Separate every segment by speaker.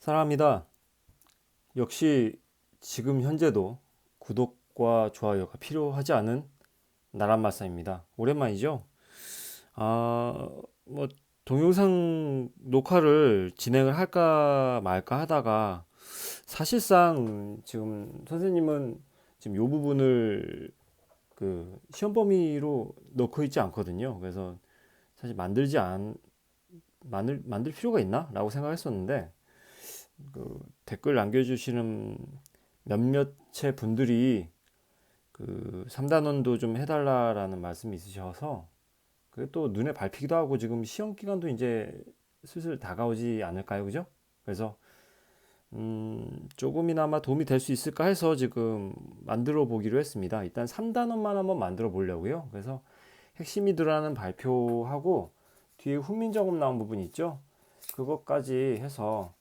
Speaker 1: 사랑합니다. 역시 지금 현재도 구독과 좋아요가 필요하지 않은 나란마사입니다. 오랜만이죠? 아, 뭐 동영상 녹화를 진행을 할까 말까 하다가 사실상 지금 선생님은 지금 요 부분을 그 시험 범위로 넣고 있지 않거든요. 그래서 사실 만들 필요가 있나? 라고 생각했었는데 댓글 남겨주시는 몇몇의 분들이 그 3단원도 좀 해달라라는 말씀이 있으셔서 그게 또 눈에 밟히기도 하고 지금 시험 기간도 이제 슬슬 다가오지 않을까요, 그죠? 그래서 조금이나마 도움이 될 수 있을까 해서 지금 만들어 보기로 했습니다. 일단 3단원만 한번 만들어 보려고요. 그래서 핵심이 들어가는 발표하고 뒤에 훈민정음 나온 부분 있죠? 그것까지 해서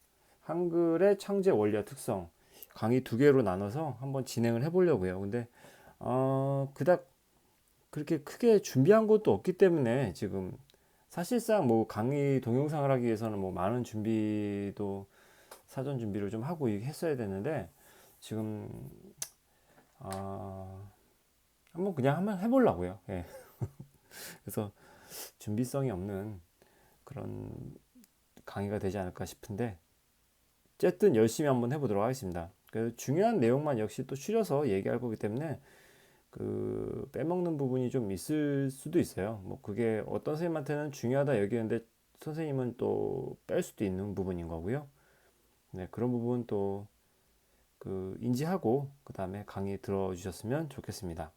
Speaker 1: 한글의 창제 원리와 특성 강의 두 개로 나눠서 한번 진행을 해보려고요. 근데 그닥 그렇게 크게 준비한 것도 없기 때문에 지금 사실상 뭐 강의 동영상을 하기 위해서는 뭐 많은 준비도 사전 준비를 좀 하고 했어야 되는데 지금 아, 한번 해보려고요. 예. 그래서 준비성이 없는 그런 강의가 되지 않을까 싶은데 어쨌든 열심히 한번 해보도록 하겠습니다. 그 중요한 내용만 역시 또 추려서 얘기할 거기 때문에 그 빼먹는 부분이 좀 있을 수도 있어요. 뭐 그게 어떤 선생님한테는 중요하다 여기는데 선생님은 또 뺄 수도 있는 부분인 거고요. 네, 그런 부분 또 그 인지하고 그 다음에 강의 들어주셨으면 좋겠습니다.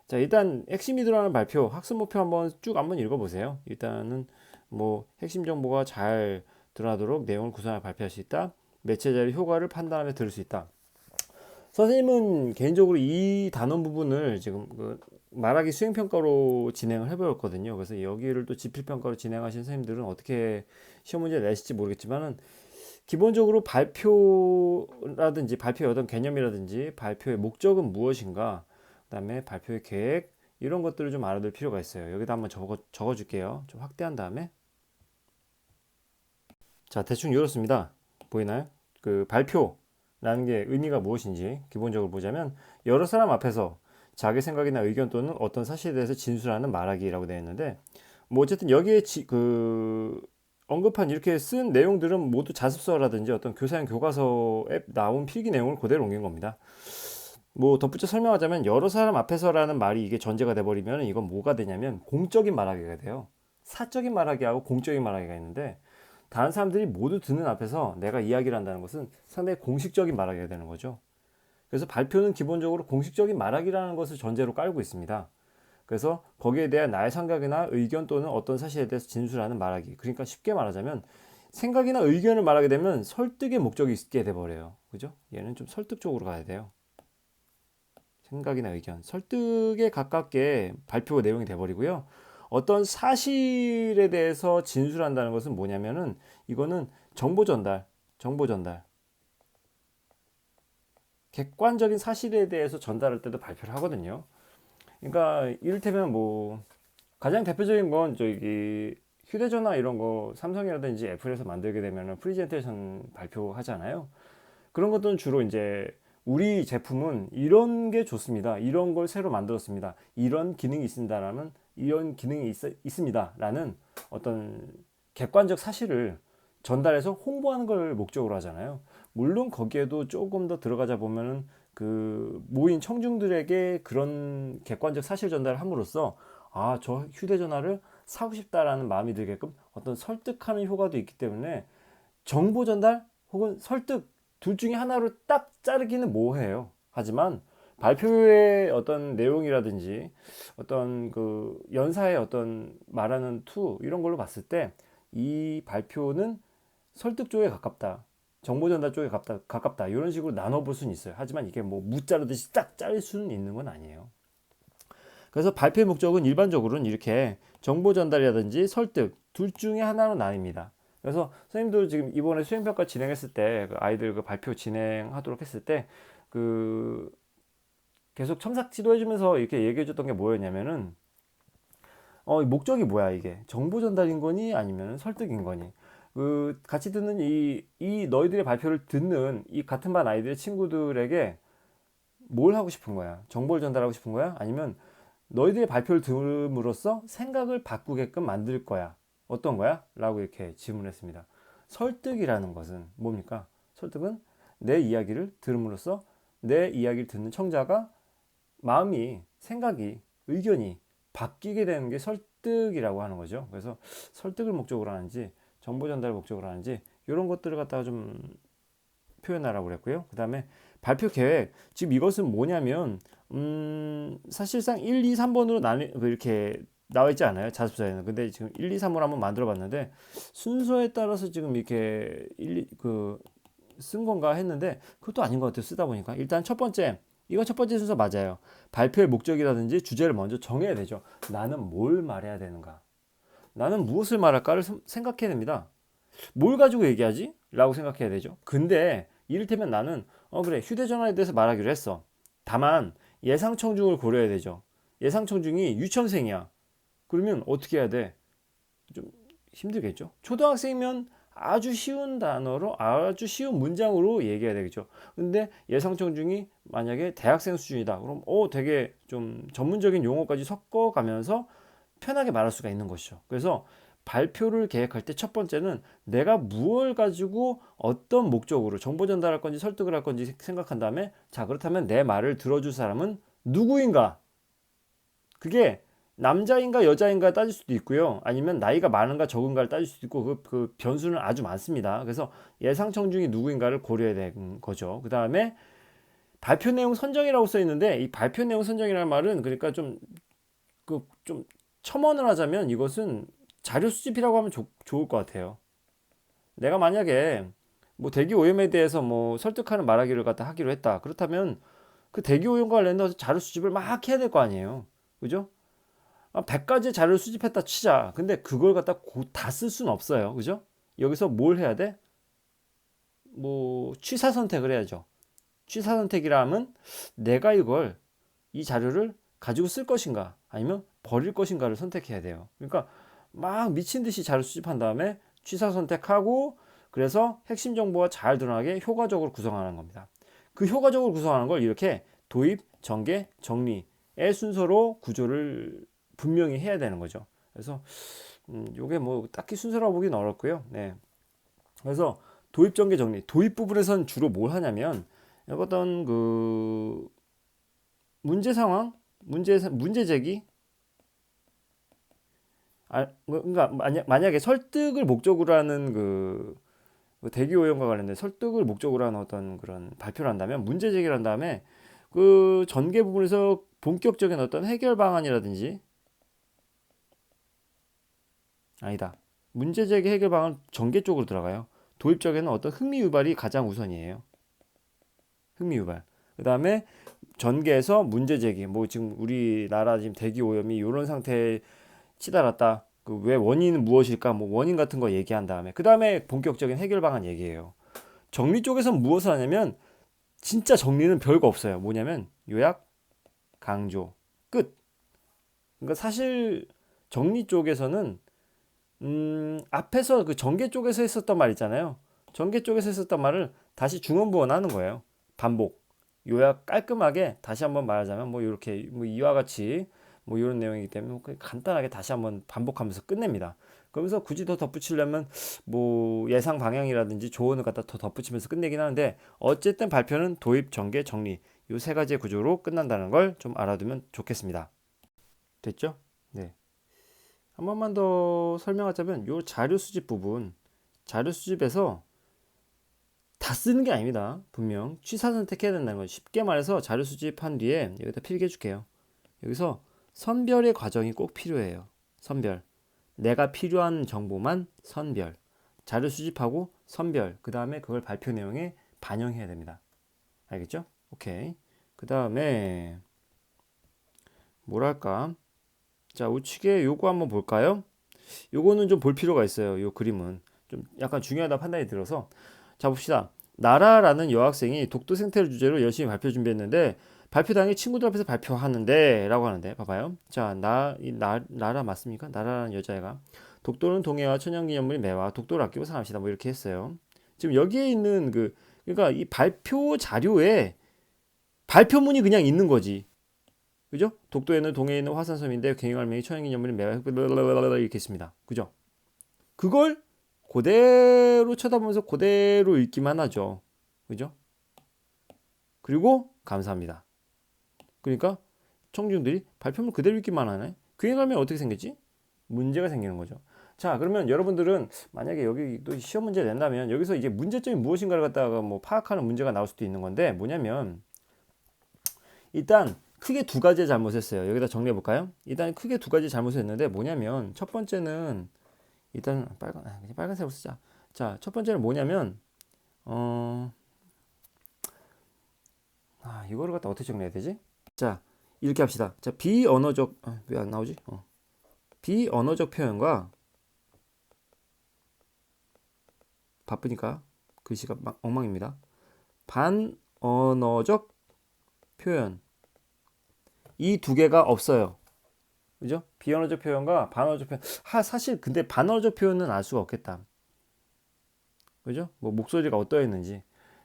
Speaker 1: 자, 일단 핵심이 들어가는 발표, 학습 목표 한번 읽어보세요. 일단은 뭐 핵심 정보가 잘 드러나도록 내용을 구성하여 발표할 수 있다. 매체 자료 효과를 판단하며 들을 수 있다. 선생님은 개인적으로 이 단원 부분을 지금 그 말하기 수행평가로 진행을 해보았거든요. 그래서 여기를 또 지필평가로 진행하신 선생님들은 어떻게 시험 문제 내실지 모르겠지만은 기본적으로 발표라든지 발표의 어떤 개념이라든지 발표의 목적은 무엇인가, 그다음에 발표의 계획 이런 것들을 좀 알아둘 필요가 있어요. 여기다 한번 적어줄게요. 좀 확대한 다음에 자 대충 이렇습니다. 보이나요? 그 발표라는 게 의미가 무엇인지 기본적으로 보자면 여러 사람 앞에서 자기 생각이나 의견 또는 어떤 사실에 대해서 진술하는 말하기라고 되어 있는데 뭐 어쨌든 여기에 언급한 이렇게 쓴 내용들은 모두 자습서라든지 어떤 교사용 교과서에 나온 필기 내용을 그대로 옮긴 겁니다. 뭐 덧붙여 설명하자면 여러 사람 앞에서라는 말이 이게 전제가 돼버리면 이건 뭐가 되냐면 공적인 말하기가 돼요. 사적인 말하기하고 공적인 말하기가 있는데 다른 사람들이 모두 듣는 앞에서 내가 이야기를 한다는 것은 상당히 공식적인 말하기가 되는 거죠. 그래서 발표는 기본적으로 공식적인 말하기라는 것을 전제로 깔고 있습니다. 그래서 거기에 대한 나의 생각이나 의견 또는 어떤 사실에 대해서 진술하는 말하기. 그러니까 쉽게 말하자면 생각이나 의견을 말하게 되면 설득의 목적이 있게 돼버려요. 그죠? 얘는 좀 설득 쪽으로 가야 돼요. 생각이나 의견, 설득에 가깝게 발표 내용이 돼버리고요. 어떤 사실에 대해서 진술한다는 것은 뭐냐면은 이거는 정보 전달. 객관적인 사실에 대해서 전달할 때도 발표를 하거든요. 그러니까 이를테면 뭐 가장 대표적인 건 저기 휴대전화 이런 거 삼성이라든지 애플에서 만들게 되면 프리젠테이션 발표하잖아요. 그런 것들은 주로 이제 우리 제품은 이런 게 좋습니다. 이런 걸 새로 만들었습니다. 이런 기능이 있습니다라는 이런 기능이 있습니다라는 어떤 객관적 사실을 전달해서 홍보하는 걸 목적으로 하잖아요. 물론 거기에도 조금 더 들어가자 보면은 그 모인 청중들에게 그런 객관적 사실 전달을 함으로써 아, 저 휴대전화를 사고 싶다라는 마음이 들게끔 어떤 설득하는 효과도 있기 때문에 정보 전달 혹은 설득 둘 중에 하나로 딱 자르기는 뭐해요. 하지만 발표의 어떤 내용이라든지 어떤 그 연사의 어떤 말하는 투 이런 걸로 봤을 때 이 발표는 설득 쪽에 가깝다. 정보 전달 쪽에 가깝다. 이런 식으로 나눠볼 수는 있어요. 하지만 이게 뭐 무자르듯이 딱 자를 수는 있는 건 아니에요. 그래서 발표의 목적은 일반적으로는 이렇게 정보 전달이라든지 설득 둘 중에 하나로 나뉩니다. 그래서 선생님도 지금 이번에 수행평가 진행했을 때 그 아이들 그 발표 진행하도록 했을 때 그 계속 첨삭 지도해주면서 이렇게 얘기해줬던 게 뭐였냐면은 목적이 뭐야 이게 정보 전달인 거니 아니면 설득인 거니 같이 듣는 이 너희들의 발표를 듣는 이 같은 반 아이들의 친구들에게 뭘 하고 싶은 거야? 정보를 전달하고 싶은 거야? 아니면 너희들의 발표를 들음으로써 생각을 바꾸게끔 만들 거야? 어떤 거야? 라고 이렇게 질문했습니다. 설득이라는 것은 뭡니까? 설득은 내 이야기를 들음으로써 내 이야기를 듣는 청자가 마음이, 생각이, 의견이 바뀌게 되는 게 설득이라고 하는 거죠. 그래서 설득을 목적으로 하는지 정보 전달을 목적으로 하는지 이런 것들을 갖다가 좀 표현하라고 그랬고요. 그 다음에 발표 계획. 지금 이것은 뭐냐면 사실상 1, 2, 3번으로 이렇게 나와 있지 않아요, 자습서에는. 근데 지금 1, 2, 3으로 한번 만들어 봤는데 순서에 따라서 지금 이렇게 쓴 건가 했는데 그것도 아닌 것 같아요, 쓰다 보니까. 일단 첫 번째, 이거 첫 번째 순서 맞아요. 발표의 목적이라든지 주제를 먼저 정해야 되죠. 나는 뭘 말해야 되는가, 나는 무엇을 말할까를 생각해야 됩니다. 뭘 가지고 얘기하지? 라고 생각해야 되죠. 근데 이를테면 나는 그래, 휴대전화에 대해서 말하기로 했어. 다만 예상 청중을 고려해야 되죠. 예상 청중이 유치원생이야. 그러면 어떻게 해야 돼? 좀 힘들겠죠. 초등학생이면 아주 쉬운 단어로, 아주 쉬운 문장으로 얘기해야 되겠죠. 근데 예상 청중이 만약에 대학생 수준이다. 그럼 되게 좀 전문적인 용어까지 섞어가면서 편하게 말할 수가 있는 것이죠. 그래서 발표를 계획할 때 첫 번째는 내가 무엇을 가지고 어떤 목적으로 정보 전달할 건지 설득을 할 건지 생각한 다음에, 자, 그렇다면 내 말을 들어줄 사람은 누구인가? 그게 남자인가 여자인가 따질 수도 있고요. 아니면 나이가 많은가 적은가를 따질 수도 있고, 그 변수는 아주 많습니다. 그래서 예상 청중이 누구인가를 고려해야 되는 거죠. 그 다음에 발표 내용 선정이라고 써 있는데, 이 발표 내용 선정이라는 말은 그러니까 좀 첨언을 하자면 이것은 자료 수집이라고 하면 좋을 것 같아요. 내가 만약에 뭐 대기 오염에 대해서 뭐 설득하는 말하기를 갖다 하기로 했다. 그렇다면 그 대기 오염과 관련해서 자료 수집을 막 해야 될 거 아니에요. 그죠? 100가지 자료를 수집했다 치자. 근데 그걸 갖다 다 쓸 수는 없어요. 그죠? 여기서 뭘 해야 돼? 뭐 취사 선택을 해야죠. 취사 선택이라 하면 내가 이 자료를 가지고 쓸 것인가 아니면 버릴 것인가를 선택해야 돼요. 그러니까 막 미친 듯이 자료 수집한 다음에 취사 선택하고, 그래서 핵심 정보가 잘 드러나게 효과적으로 구성하는 겁니다. 그 효과적으로 구성하는 걸 이렇게 도입, 전개, 정리의 순서로 구조를 분명히 해야 되는 거죠. 그래서 요게 뭐 딱히 순서라고 보기는 어렵고요. 네. 그래서 도입, 전개, 정리. 도입 부분에서는 주로 뭘 하냐면 어떤 문제 상황, 문제 제기. 그러니까 만약에 설득을 목적으로 하는 대기 오염과 관련된 설득을 목적으로 하는 어떤 그런 발표를 한다면, 문제 제기를 한 다음에 그 전개 부분에서 본격적인 어떤 해결 방안이라든지, 아니다, 문제 제기 해결 방안 전개 쪽으로 들어가요. 도입 쪽에는 어떤 흥미 유발이 가장 우선이에요. 흥미 유발. 그 다음에 전개에서 문제 제기. 뭐 지금 우리나라 지금 대기 오염이 이런 상태에 치달았다. 왜 원인은 무엇일까? 뭐 원인 같은 거 얘기한 다음에 그 다음에 본격적인 해결 방안 얘기해요. 정리 쪽에서 무엇을 하냐면 진짜 정리는 별거 없어요. 뭐냐면 요약, 강조, 끝. 그러니까 사실 정리 쪽에서는 앞에서 그 전개 쪽에서 했었던 말 있잖아요. 전개 쪽에서 했었던 말을 다시 중원부원하는 거예요. 반복. 요약 깔끔하게 다시 한번 말하자면 뭐 이렇게 뭐 이와 같이 뭐 이런 내용이기 때문에 간단하게 다시 한번 반복하면서 끝냅니다. 그러면서 굳이 더 덧붙이려면 뭐 예상 방향이라든지 조언을 갖다 더 덧붙이면서 끝내긴 하는데, 어쨌든 발표는 도입, 전개, 정리 이 세 가지의 구조로 끝난다는 걸 좀 알아두면 좋겠습니다. 됐죠? 네. 한 번만 더 설명하자면 요 자료 수집 부분, 자료 수집에서 다 쓰는 게 아닙니다. 분명 취사 선택해야 된다는 거. 쉽게 말해서 자료 수집한 뒤에 여기다 필기해 줄게요. 여기서 선별의 과정이 꼭 필요해요. 선별. 내가 필요한 정보만 선별. 자료 수집하고 선별. 그 다음에 그걸 발표 내용에 반영해야 됩니다. 알겠죠? 오케이. 그 다음에 뭐랄까. 자, 우측에 요거 한번 볼까요? 요거는 좀 볼 필요가 있어요. 요 그림은 좀 약간 중요하다 판단이 들어서. 자, 봅시다. 나라라는 여학생이 독도 생태를 주제로 열심히 발표 준비했는데 발표 당일 친구들 앞에서 발표하는데 라고 하는데, 봐봐요. 자, 나라 맞습니까? 나라라는 여자애가 독도는 동해와 천연기념물이 매화, 독도를 아끼고 사랑합시다. 뭐 이렇게 했어요. 지금 여기에 있는 그러니까 이 발표 자료에 발표문이 그냥 있는 거지. 그죠? 독도에는 동해에 있는 화산섬인데 경영할명이 천연기념물이 매화 이렇게 있습니다. 그죠? 그걸 그대로 쳐다보면서 그대로 읽기만 하죠. 그죠? 그리고 감사합니다. 그러니까 청중들이 발표문 그대로 읽기만 하네. 경영하면 어떻게 생겼지? 문제가 생기는 거죠. 자, 그러면 여러분들은 만약에 여기 또 시험 문제 낸다면 여기서 이제 문제점이 무엇인가를 갖다가 뭐 파악하는 문제가 나올 수도 있는 건데 뭐냐면 일단 크게 두 가지 잘못했어요. 여기다 정리해 볼까요? 일단 크게 두 가지 잘못했는데 뭐냐면 첫 번째는 일단 빨간색으로 쓰자. 자, 첫 번째는 뭐냐면 이거를 갖다 어떻게 정리해야 되지? 자, 이렇게 합시다. 자, 비언어적 왜 안 나오지? 비언어적 표현과 바쁘니까 글씨가 막 엉망입니다. 반언어적 표현 이 두 개가 없어요. 그죠? 비언어적 표현과 반언어적 표현. 사실 근데 반언어적 표현은 알 수가 없겠다. 그죠? 뭐 목소리가 어떠했는지.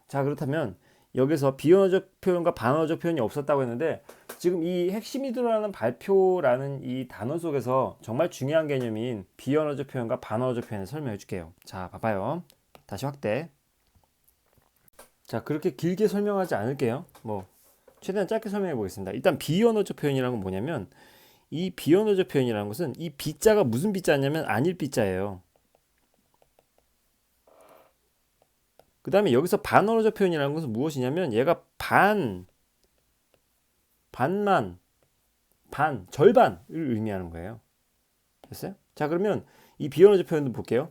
Speaker 1: 자, 그렇다면 여기서 비언어적 표현과 반언어적 표현이 없었다고 했는데 지금 이 핵심이 드러나는 발표라는 이 단어 속에서 정말 중요한 개념인 비언어적 표현과 반언어적 표현을 설명해 줄게요. 자, 봐봐요. 다시 확대. 자, 그렇게 길게 설명하지 않을게요. 뭐 최대한 짧게 설명해 보겠습니다. 일단 비언어적 표현이라는 건 뭐냐면 이 비언어적 표현이라는 것은 이 비자가 무슨 비자냐면 아닐 비자예요. 그 다음에 여기서 반언어적 표현이라는 것은 무엇이냐면 얘가 반만, 절반을 의미하는 거예요. 됐어요? 자, 그러면 이 비언어적 표현도 볼게요.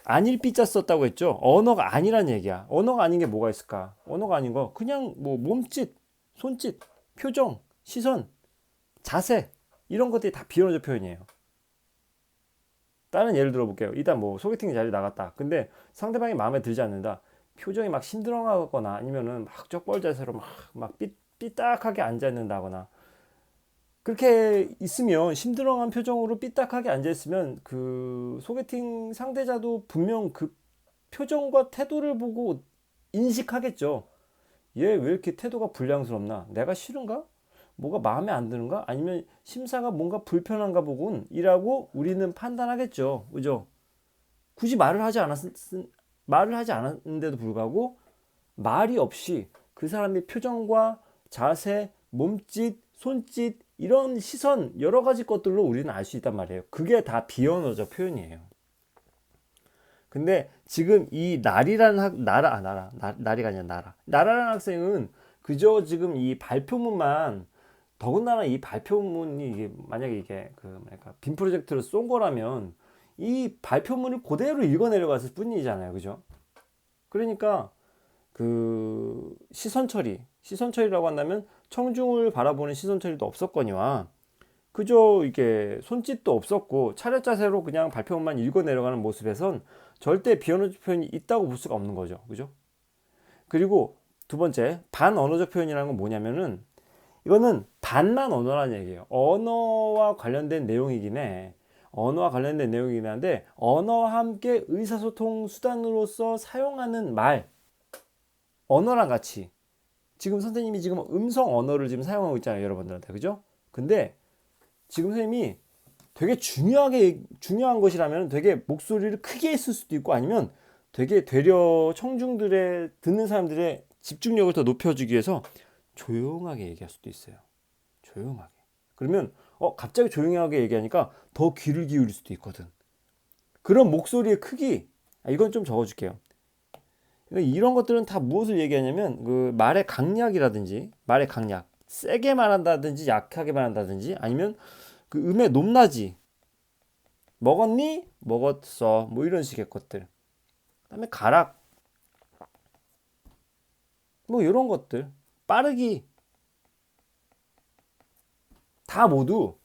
Speaker 1: 아닐 삐자 썼다고 했죠. 언어가 아니란 얘기야. 언어가 아닌 게 뭐가 있을까? 언어가 아닌 거 그냥 뭐 몸짓, 손짓, 표정, 시선, 자세 이런 것들이 다 비언어적 표현이에요. 다른 예를 들어볼게요. 일단 뭐 소개팅 자리 나갔다. 근데 상대방이 마음에 들지 않는다. 표정이 막 심드렁하거나 아니면은 막 쩍벌 자세로 막 삐딱하게 앉아 있는다거나 그렇게 있으면 심드렁한 표정으로 삐딱하게 앉아 있으면 그 소개팅 상대자도 분명 그 표정과 태도를 보고 인식하겠죠. 얘 왜 이렇게 태도가 불량스럽나? 내가 싫은가? 뭐가 마음에 안 드는가? 아니면 심사가 뭔가 불편한가 보군 이라고 우리는 판단하겠죠. 그죠? 굳이 말을 하지 않았는데도 불구하고 말이 없이 그 사람의 표정과 자세, 몸짓, 손짓 이런 시선 여러 가지 것들로 우리는 알 수 있단 말이에요. 그게 다 비언어적 표현이에요. 근데 지금 이 나리가 아니라 나라라는 학생은 그저 지금 이 발표문만 더군다나 이 발표문이 이게 만약에 이게 빔 프로젝트를 쏜 거라면 이 발표문을 그대로 읽어 내려갔을 뿐이잖아요. 그죠? 그러니까 그 시선 처리라고 한다면 청중을 바라보는 시선 처리도 없었거니와 그저 이게 손짓도 없었고 차렷 자세로 그냥 발표문만 읽어 내려가는 모습에선 절대 비언어적 표현이 있다고 볼 수가 없는 거죠. 그죠? 그리고 두 번째, 반언어적 표현이라는 건 뭐냐면은 이거는 반만 언어라는 얘기예요. 언어와 관련된 내용이긴 해. 언어와 관련된 내용이긴 한데 언어와 함께 의사소통 수단으로서 사용하는 말, 언어랑 같이 지금 선생님이 지금 음성 언어를 지금 사용하고 있잖아요. 여러분들한테. 그죠? 근데 지금 선생님이 되게 중요한 것이라면 되게 목소리를 크게 했을 수도 있고 아니면 되게 되려 청중들의 듣는 사람들의 집중력을 더 높여주기 위해서 조용하게 얘기할 수도 있어요. 조용하게. 그러면 갑자기 조용하게 얘기하니까 더 귀를 기울일 수도 있거든. 그런 목소리의 크기 이건 좀 적어줄게요. 이런 것들은 다 무엇을 얘기하냐면 그 말의 강약이라든지 말의 강약 세게 말한다든지 약하게 말한다든지 아니면 그 음의 높낮이 먹었니? 먹었어 뭐 이런 식의 것들 그다음에 가락 뭐 이런 것들 빠르기 다 모두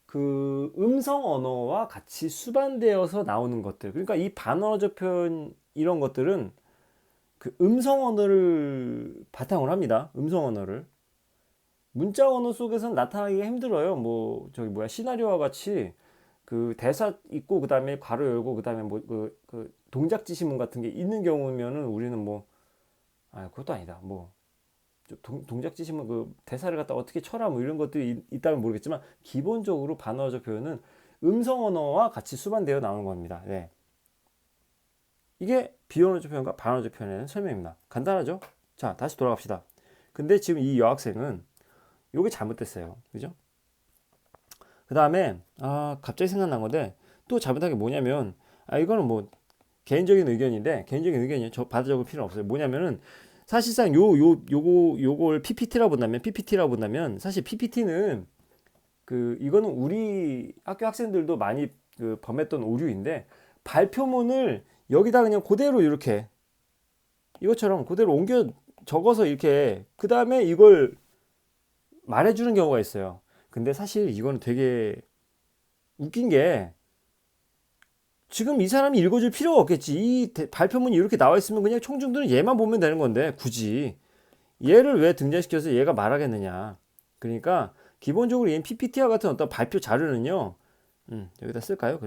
Speaker 1: 그 음성 언어와 같이 수반되어서 나오는 것들 그러니까 이 반언어적 표현 이런 것들은 그 음성 언어를 바탕으로 합니다. 음성 언어를 문자 언어 속에서는 나타나기가 힘들어요. 뭐 저기 시나리오와 같이 그 대사 있고 그다음에 괄호 열고 그다음에 뭐 그 동작 지시문 같은 게 있는 경우면은 우리는 뭐 그것도 아니다. 뭐 동작 지시문 그 대사를 갖다 어떻게 쳐라 뭐 이런 것들이 있다면 모르겠지만 기본적으로 반어적 표현은 음성 언어와 같이 수반되어 나오는 겁니다. 네. 이게 비언어적 표현과 반어적 표현에 대한 설명입니다. 간단하죠? 자, 다시 돌아갑시다. 근데 지금 이 여학생은 요게 잘못됐어요. 그죠? 그 다음에 갑자기 생각난 건데 또 잘못한 게 뭐냐면 이거는 뭐 개인적인 의견인데 개인적인 의견이 저 받아적을 필요는 없어요. 뭐냐면은 사실상 요걸 PPT라고 본다면 사실 PPT는 그 이거는 우리 학교 학생들도 많이 그 범했던 오류인데 발표문을 여기다 그냥 그대로 이렇게 이것처럼 그대로 옮겨 적어서 이렇게 그 다음에 이걸 말해주는 경우가 있어요. 근데 사실 이거는 되게 웃긴 게 지금 이 사람이 읽어줄 필요가 없겠지. 이 발표문이 이렇게 나와 있으면 그냥 청중들은 얘만 보면 되는 건데 굳이 얘를 왜 등장시켜서 얘가 말하겠느냐. 그러니까 기본적으로 이 PPT와 같은 어떤 발표 자료는요. 여기다 쓸까요?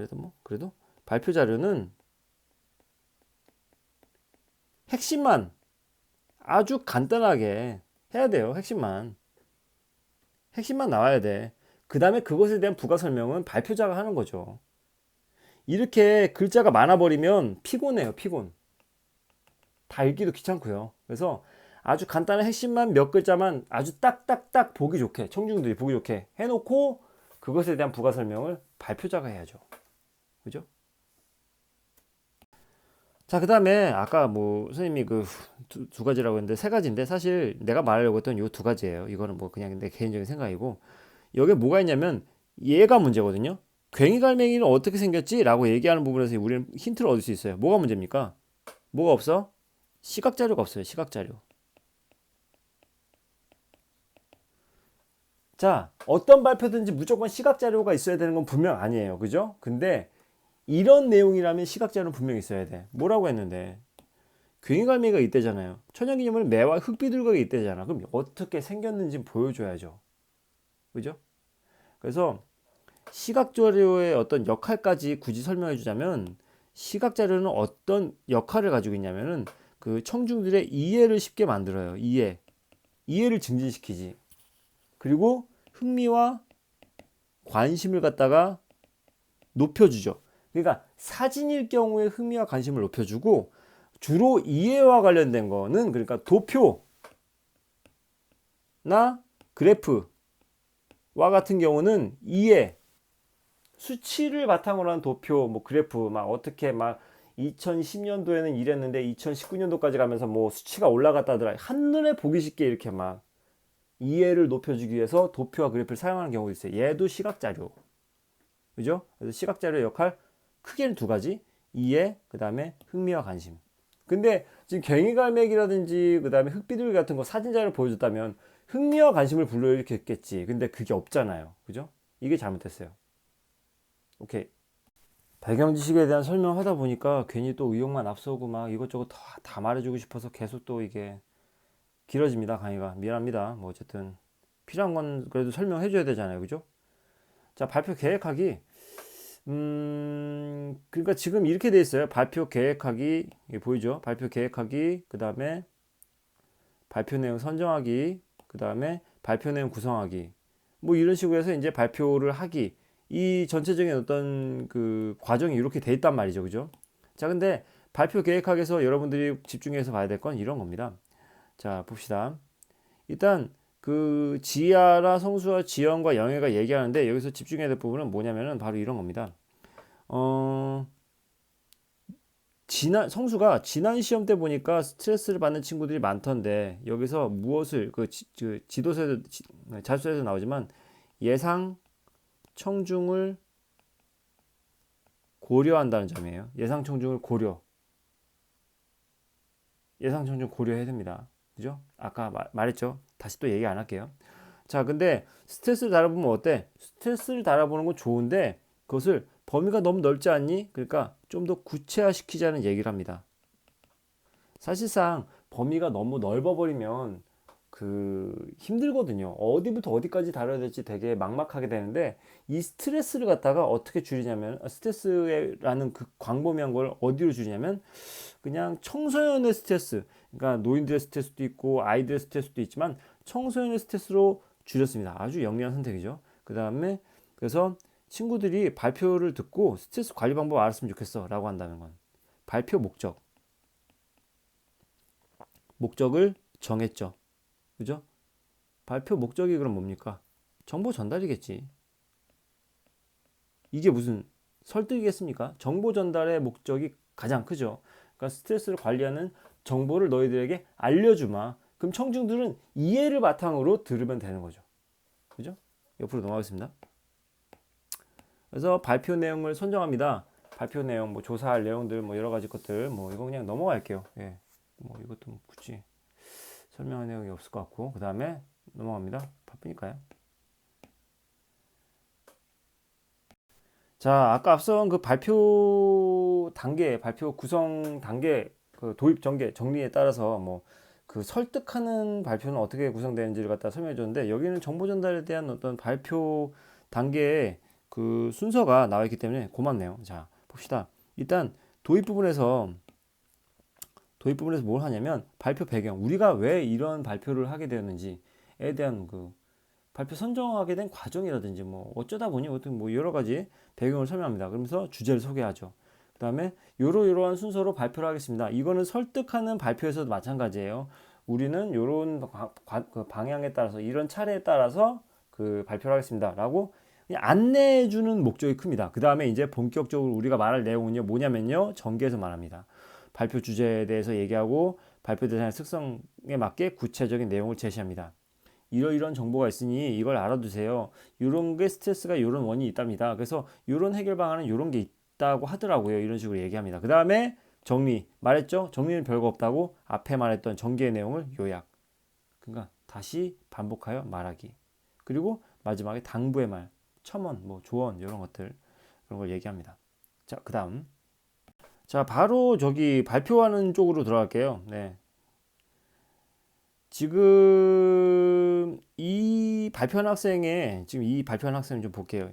Speaker 1: 그래도 발표 자료는 핵심만 아주 간단하게 해야 돼요. 핵심만 나와야 돼. 그 다음에 그것에 대한 부가 설명은 발표자가 하는 거죠. 이렇게 글자가 많아버리면 피곤해요. 피곤. 다 읽기도 귀찮고요. 그래서 아주 간단한 핵심만 몇 글자만 아주 딱딱딱 보기 좋게 청중들이 보기 좋게 해놓고 그것에 대한 부가 설명을 발표자가 해야죠. 그죠? 자, 그 다음에 아까 뭐 선생님이 그 두 가지라고 했는데 세 가지인데 사실 내가 말하려고 했던 요 두 가지예요. 이거는 뭐 그냥 내 개인적인 생각이고 여기에 뭐가 있냐면 얘가 문제거든요. 괭이갈매기는 어떻게 생겼지? 라고 얘기하는 부분에서 우리는 힌트를 얻을 수 있어요. 뭐가 문제입니까? 뭐가 없어? 시각자료가 없어요. 시각자료. 자, 어떤 발표든지 무조건 시각자료가 있어야 되는 건 분명 아니에요. 그죠? 근데 이런 내용이라면 시각자료는 분명히 있어야 돼. 뭐라고 했는데 괭이갈매기가 있대잖아요. 천연기념물은 매와 흙비둘기가 있대잖아. 그럼 어떻게 생겼는지 보여줘야죠. 그죠? 그래서 시각자료의 어떤 역할까지 굳이 설명해 주자면 시각자료는 어떤 역할을 가지고 있냐면은 그 청중들의 이해를 쉽게 만들어요. 이해를 증진시키지. 그리고 흥미와 관심을 갖다가 높여주죠. 그러니까 사진일 경우에 흥미와 관심을 높여주고 주로 이해와 관련된 거는 그러니까 도표나 그래프와 같은 경우는 이해, 수치를 바탕으로 한 도표, 뭐 그래프, 막 어떻게 막 2010년도에는 이랬는데 2019년도까지 가면서 뭐 수치가 올라갔다더라. 한눈에 보기 쉽게 이렇게 막 이해를 높여주기 위해서 도표와 그래프를 사용하는 경우도 있어요. 얘도 시각자료. 그죠? 그래서 시각자료의 역할 크게는 두 가지. 이해, 그 다음에 흥미와 관심. 근데 지금 괭이갈매기라든지 그 다음에 흙비둘기 같은 거 사진자를 보여줬다면 흥미와 관심을 불러일으켰겠지. 근데 그게 없잖아요. 그죠? 이게 잘못됐어요. 오케이. 배경 지식에 대한 설명하다 보니까 괜히 또 의욕만 앞서고 막 이것저것 다 말해주고 싶어서 계속 또 이게 길어집니다. 강의가. 미안합니다. 뭐 어쨌든 필요한 건 그래도 설명해줘야 되잖아요. 그죠? 자, 발표 계획하기. 그러니까 지금 이렇게 돼 있어요. 발표 계획하기. 이게 보이죠? 발표 계획하기. 그 다음에 발표 내용 선정하기. 그 다음에 발표 내용 구성하기. 뭐 이런 식으로 해서 이제 발표를 하기. 이 전체적인 어떤 그 과정이 이렇게 돼 있단 말이죠. 그죠? 자, 근데 발표 계획학에서 여러분들이 집중해서 봐야 될 건 이런 겁니다. 자, 봅시다. 일단 그 지아라 성수와 지연과 영애가 얘기하는데 여기서 집중해야 될 부분은 뭐냐면은 바로 이런 겁니다. 성수가 지난 시험 때 보니까 스트레스를 받는 친구들이 많던데 여기서 무엇을 지도서에도 자소서에도 나오지만 예상 청중을 고려한다는 점이에요. 예상 청중을 예상 청중 고려해야 됩니다. 그죠? 아까 말했죠. 다시 또 얘기 안 할게요. 자, 근데 스트레스를 달아보면 어때? 스트레스를 달아보는 건 좋은데 그것을 범위가 너무 넓지 않니? 그러니까 좀 더 구체화시키자는 얘기를 합니다. 사실상 범위가 너무 넓어버리면 힘들거든요. 어디부터 어디까지 다뤄야 될지 되게 막막하게 되는데 이 스트레스를 갖다가 어떻게 줄이냐면 스트레스라는 그 광범위한 걸 어디로 줄이냐면 그냥 청소년의 스트레스, 그러니까 노인들의 스트레스도 있고 아이들의 스트레스도 있지만 청소년의 스트레스로 줄였습니다. 아주 영리한 선택이죠. 그 다음에 그래서 친구들이 발표를 듣고 스트레스 관리 방법 알았으면 좋겠어 라고 한다는 건 발표 목적을 정했죠. 그죠? 발표 목적이 그럼 뭡니까? 정보 전달이겠지. 이게 무슨 설득이겠습니까? 정보 전달의 목적이 가장 크죠. 그러니까 스트레스를 관리하는 정보를 너희들에게 알려주마. 그럼 청중들은 이해를 바탕으로 들으면 되는 거죠. 그죠? 옆으로 넘어가겠습니다. 그래서 발표 내용을 선정합니다. 발표 내용, 뭐 조사할 내용들, 뭐 여러 가지 것들, 뭐 이거 그냥 넘어갈게요. 예. 뭐 이것도 뭐 굳이 설명할 내용이 없을 것 같고, 그 다음에 넘어갑니다. 바쁘니까요. 자, 아까 앞선 그 발표 단계, 발표 구성 단계, 그 도입 전개, 정리에 따라서 뭐 그 설득하는 발표는 어떻게 구성되는지를 갖다 설명해 줬는데 여기는 정보 전달에 대한 어떤 발표 단계의 그 순서가 나와 있기 때문에 고맙네요. 자, 봅시다. 일단 도입 부분에서 뭘 하냐면 발표 배경, 우리가 왜 이런 발표를 하게 되었는지에 대한 그 발표 선정하게 된 과정이라든지 뭐 어쩌다 보니 어떤 뭐 여러 가지 배경을 설명합니다. 그러면서 주제를 소개하죠. 그 다음에 요러요러한 순서로 발표를 하겠습니다. 이거는 설득하는 발표에서도 마찬가지예요. 우리는 요런 그 방향에 따라서 이런 차례에 따라서 그 발표를 하겠습니다. 라고 그냥 안내해주는 목적이 큽니다. 그 다음에 이제 본격적으로 우리가 말할 내용은요 뭐냐면요 전개에서 말합니다. 발표 주제에 대해서 얘기하고 발표 대상의 특성에 맞게 구체적인 내용을 제시합니다. 이러이런 정보가 있으니 이걸 알아두세요. 이런 게 스트레스가 이런 원인이 있답니다. 그래서 이런 해결 방안은 이런 게 있다고 하더라고요. 이런 식으로 얘기합니다. 그 다음에 정리 말했죠. 정리는 별거 없다고 앞에 말했던 전개의 내용을 요약. 그러니까 다시 반복하여 말하기. 그리고 마지막에 당부의 말, 첨언, 뭐 조언 이런 것들 그런 걸 얘기합니다. 자, 그 다음. 자, 바로 저기 발표하는 쪽으로 들어갈게요. 네. 지금 이 발표한 학생을 좀 볼게요.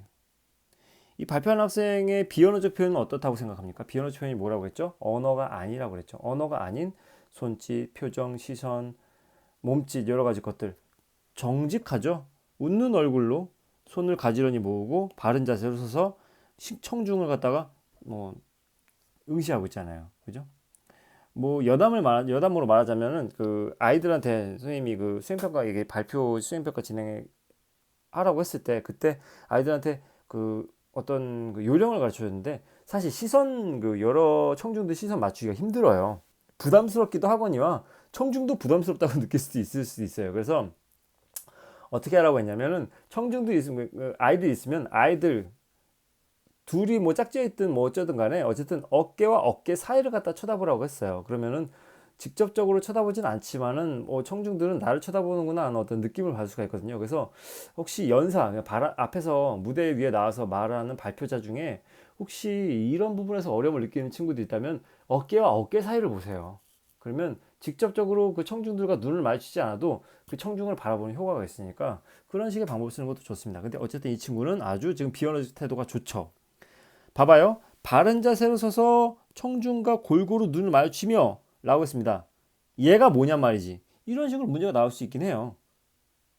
Speaker 1: 이 발표한 학생의 비언어적 표현은 어떻다고 생각합니까? 비언어적 표현이 뭐라고 했죠? 언어가 아니라고 그랬죠. 언어가 아닌 손짓, 표정, 시선, 몸짓 여러 가지 것들. 정직하죠? 웃는 얼굴로 손을 가지런히 모으고 바른 자세로 서서 청중을 갖다가 뭐 응시하고 있잖아요. 그죠? 뭐 여담으로 말하자면은 그 아이들한테 선생님이 그 수행평가 이게 발표 수행평가 진행하라고 했을 때 그때 아이들한테 그 어떤 그 요령을 가르쳐 줬는데 사실 시선 그 여러 청중들 시선 맞추기가 힘들어요. 부담스럽기도 하거니와 청중도 부담스럽다고 느낄 수도 있어요. 그래서 어떻게 하라고 했냐면은 청중도 있으면 아이들 있으면 아이들 둘이 뭐 짝지어 있든 뭐 어쩌든 간에 어쨌든 어깨와 어깨 사이를 갖다 쳐다보라고 했어요. 그러면은 직접적으로 쳐다보진 않지만은 청중들은 나를 쳐다보는구나 하는 어떤 느낌을 받을 수가 있거든요. 그래서 혹시 앞에서 무대 위에 나와서 말하는 발표자 중에 혹시 이런 부분에서 어려움을 느끼는 친구도 있다면 어깨와 어깨 사이를 보세요. 그러면 직접적으로 그 청중들과 눈을 마주치지 않아도 그 청중을 바라보는 효과가 있으니까 그런 식의 방법을 쓰는 것도 좋습니다. 근데 어쨌든 이 친구는 아주 지금 비언어적 태도가 좋죠. 봐봐요. 바른 자세로 서서 청중과 골고루 눈을 마주치며 라고 했습니다. 얘가 뭐냔 말이지. 이런 식으로 문제가 나올 수 있긴 해요.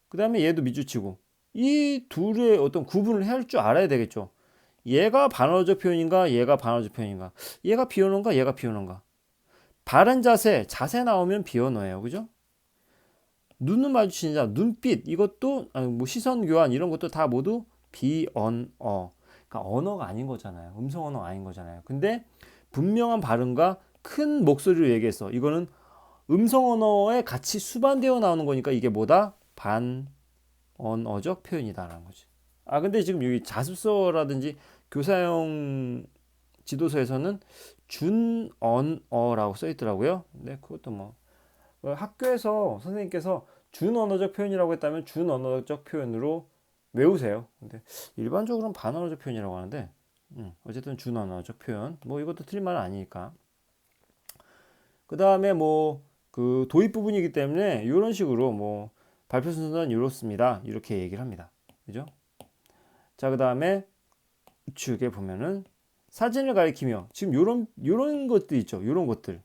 Speaker 1: 그 다음에 얘도 밑줄치고 이 둘의 어떤 구분을 할 줄 알아야 되겠죠. 얘가 반어적 표현인가 얘가 반어적 표현인가 얘가 비언어인가 얘가 비언어인가. 바른 자세 나오면 비언어예요. 그죠? 눈을 마주치는 자 눈빛 이것도 뭐 시선 교환 이런 것도 다 모두 비언어. 그러니까 언어가 아닌 거잖아요. 음성 언어가 아닌 거잖아요. 근데 분명한 발음과 큰 목소리로 얘기했어. 이거는 음성 언어에 같이 수반되어 나오는 거니까 이게 뭐다? 반언어적 표현이다라는 거지. 아 근데 지금 여기 자습서라든지 교사용 지도서에서는 준언어라고 써 있더라고요. 근데 그것도 뭐 학교에서 선생님께서 준언어적 표현이라고 했다면 준언어적 표현으로 외우세요. 근데 일반적으로는 반언어적 표현이라고 하는데 어쨌든 준언어적 표현 뭐 이것도 틀린 말은 아니니까. 그 다음에 뭐 그 도입 부분이기 때문에 이런 식으로 뭐 발표 순서는 이렇습니다. 이렇게 얘기를 합니다. 그죠? 자, 그 다음에 우측에 보면은 사진을 가리키며 지금 요런 것들 있죠. 요런 것들.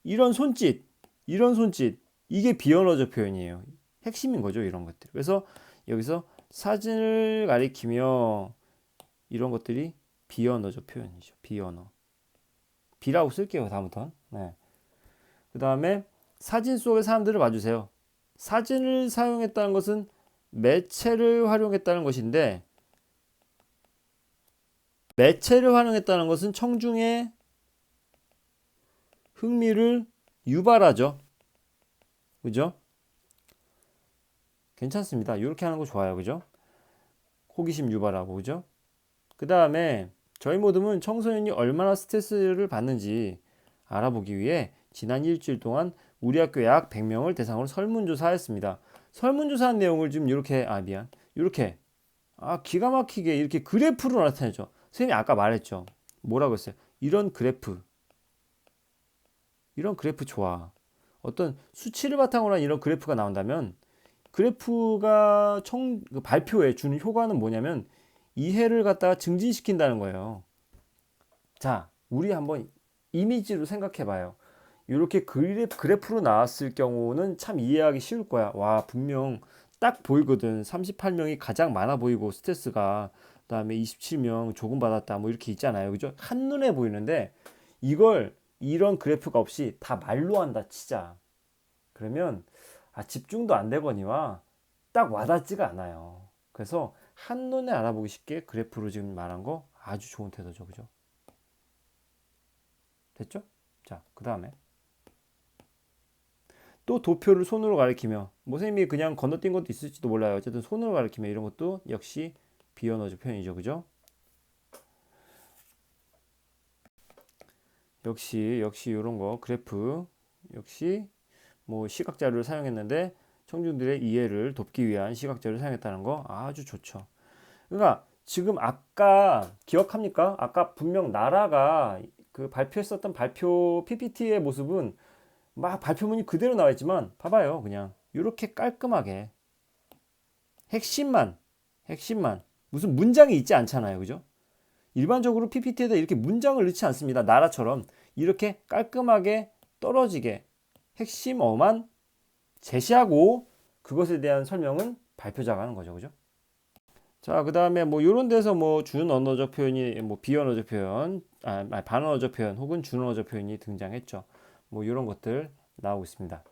Speaker 1: 이런 손짓, 이런 손짓. 이게 비언어적 표현이에요. 핵심인 거죠. 이런 것들. 그래서 여기서 사진을 가리키며 이런 것들이 비언어적 표현이죠. 비언어. 비라고 쓸게요. 다음부터. 네. 그 다음에 사진 속의 사람들을 봐주세요. 사진을 사용했다는 것은 매체를 활용했다는 것인데 매체를 활용했다는 것은 청중의 흥미를 유발하죠. 그죠? 괜찮습니다. 이렇게 하는 거 좋아요. 그죠? 호기심 유발하고. 그죠? 그 다음에 저희 모듬은 청소년이 얼마나 스트레스를 받는지 알아보기 위해 지난 일주일 동안 우리 학교 약 100명을 대상으로 설문조사했습니다. 설문조사한 내용을 지금 이렇게 이렇게 기가 막히게 이렇게 그래프로 나타내죠. 선생님이 아까 말했죠. 뭐라고 했어요? 이런 그래프 좋아. 어떤 수치를 바탕으로 한 이런 그래프가 나온다면 그래프가 발표에 주는 효과는 뭐냐면 이해를 갖다가 증진시킨다는 거예요. 자, 우리 한번 이미지로 생각해 봐요. 이렇게 그래프로 나왔을 경우는 참 이해하기 쉬울 거야. 와, 분명 딱 보이거든. 38명이 가장 많아 보이고 스트레스가 그다음에 27명 조금 받았다 뭐 이렇게 있잖아요. 그죠? 한눈에 보이는데 이걸 이런 그래프가 없이 다 말로 한다 치자. 그러면 집중도 안 되거니와 딱 와닿지가 않아요. 그래서 한눈에 알아보기 쉽게 그래프로 지금 말한 거 아주 좋은 태도죠. 그죠? 됐죠? 자, 그 다음에 또 도표를 손으로 가리키며 뭐 선생님이 그냥 건너뛴 것도 있을지도 몰라요. 어쨌든 손으로 가리키며 이런 것도 역시 비언어적 표현이죠. 그죠? 역시 이런 거 그래프 역시 뭐 시각 자료를 사용했는데 청중들의 이해를 돕기 위한 시각 자료를 사용했다는 거 아주 좋죠. 그러니까 지금 아까 기억합니까? 아까 분명 나라가 그 발표했었던 발표 PPT의 모습은 막 발표문이 그대로 나와 있지만 봐봐요. 그냥 이렇게 깔끔하게 핵심만 무슨 문장이 있지 않잖아요. 그죠? 일반적으로 PPT에다 이렇게 문장을 넣지 않습니다. 나라처럼 이렇게 깔끔하게 떨어지게 핵심어만 제시하고 그것에 대한 설명은 발표자가 하는 거죠. 그죠? 자, 그 다음에 뭐 이런 데서 뭐 준언어적 표현이 뭐 비언어적 표현, 반언어적 표현 혹은 준언어적 표현이 등장했죠. 뭐 이런 것들 나오고 있습니다.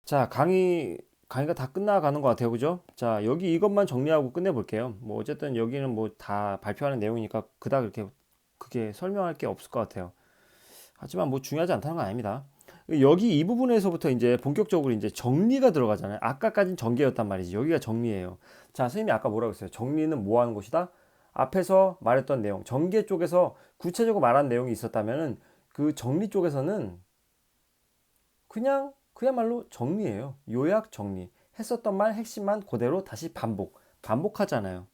Speaker 1: 자, 강의가 다 끝나가는 것 같아요. 그죠? 자, 여기 이것만 정리하고 끝내볼게요. 뭐 어쨌든 여기는 뭐 다 발표하는 내용이니까 그닥 그렇게 그게 설명할 게 없을 것 같아요. 하지만 뭐 중요하지 않다는 건 아닙니다. 여기 이 부분에서부터 이제 본격적으로 이제 정리가 들어가잖아요. 아까까지는 전개였단 말이지. 여기가 정리예요. 자, 선생님이 아까 뭐라고 했어요? 정리는 뭐 하는 것이다? 앞에서 말했던 내용, 전개 쪽에서 구체적으로 말한 내용이 있었다면은 그 정리 쪽에서는 그야말로 정리예요. 요약 정리. 했었던 말 핵심만 그대로 다시 반복하잖아요.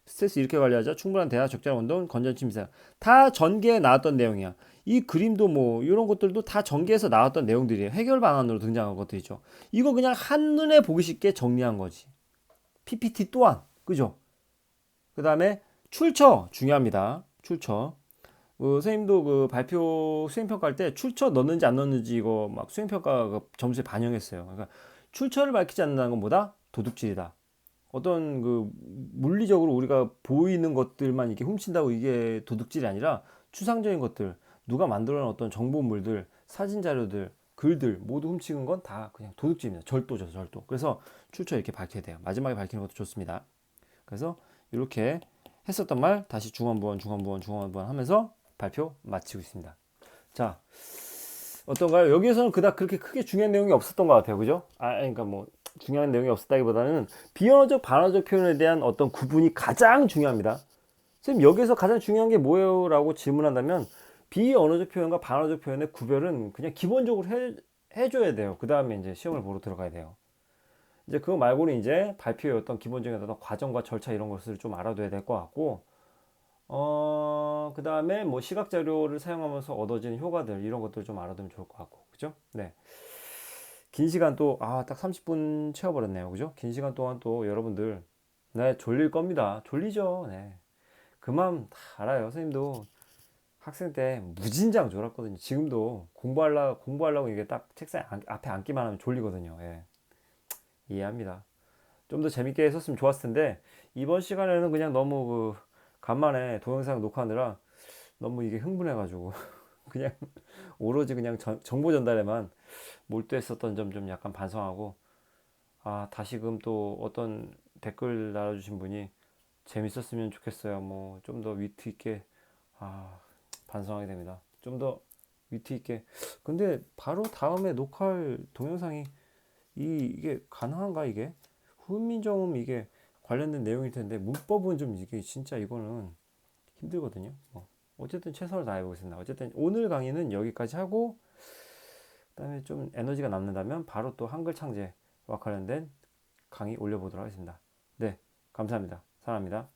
Speaker 1: 스트레스 이렇게 관리하자. 충분한 대화, 적절한 운동, 건전치 미사. 다 전개에 나왔던 내용이야. 이 그림도 뭐 이런 것들도 다 전개에서 나왔던 내용들이에요. 해결 방안으로 등장한 것들이죠. 이거 그냥 한눈에 보기 쉽게 정리한 거지. PPT 또한 그죠? 그 다음에 출처 중요합니다. 출처. 선생님도 그 발표 수행평가할 때 출처 넣는지 안 넣는지 이거 막 수행평가 그 점수에 반영했어요. 그러니까 출처를 밝히지 않는다는 건 뭐다? 도둑질이다. 어떤 그 물리적으로 우리가 보이는 것들만 이렇게 훔친다고 이게 도둑질이 아니라 추상적인 것들, 누가 만들어 놓은 어떤 정보물들, 사진 자료들, 글들 모두 훔치는 건 다 그냥 도둑질입니다. 절도죠, 절도. 그래서 출처 이렇게 밝혀야 돼요. 마지막에 밝히는 것도 좋습니다. 그래서 이렇게 했었던 말 다시 중원부원 하면서 발표 마치고 있습니다. 자, 어떤가요? 여기에서는 그닥 그렇게 크게 중요한 내용이 없었던 것 같아요. 그죠? 그러니까 뭐 중요한 내용이 없었다기보다는 비언어적, 반어적 표현에 대한 어떤 구분이 가장 중요합니다. 선생님, 여기서 가장 중요한 게 뭐예요? 라고 질문한다면 비언어적 표현과 반어적 표현의 구별은 그냥 기본적으로 해줘야 돼요. 그 다음에 이제 시험을 보러 들어가야 돼요. 이제 그거 말고는 이제 발표의 어떤 기본적인 어떤 과정과 절차 이런 것을 좀 알아둬야 될 것 같고, 그 다음에 뭐 시각 자료를 사용하면서 얻어지는 효과들 이런 것들 좀 알아두면 좋을 것 같고, 그죠? 네. 긴 시간 또, 딱 30분 채워버렸네요. 그죠? 긴 시간 동안 또 여러분들, 네, 졸릴 겁니다. 졸리죠. 네. 그 마음 다 알아요. 선생님도 학생 때 무진장 졸았거든요. 지금도 공부하려고 이게 딱 책상 앞에 앉기만 하면 졸리거든요. 예. 이해합니다. 좀 더 재밌게 했었으면 좋았을 텐데, 이번 시간에는 그냥 너무 간만에 동영상 녹화하느라 너무 이게 흥분해가지고, 그냥 오로지 그냥 정보 전달에만 몰두했었던 점 좀 약간 반성하고, 다시금 또 어떤 댓글 달아주신 분이 재밌었으면 좋겠어요. 뭐 좀 더 위트 있게, 아, 반성하게 됩니다. 좀 더 위트 있게. 근데 바로 다음에 녹화할 동영상이 이게 가능한가 이게? 훈민정음 이게 관련된 내용일 텐데 문법은 좀 이게 진짜 이거는 힘들거든요. 어쨌든 최선을 다해 보겠습니다. 어쨌든 오늘 강의는 여기까지 하고 그다음에 좀 에너지가 남는다면 바로 또 한글 창제와 관련된 강의 올려보도록 하겠습니다. 네, 감사합니다. 사랑합니다.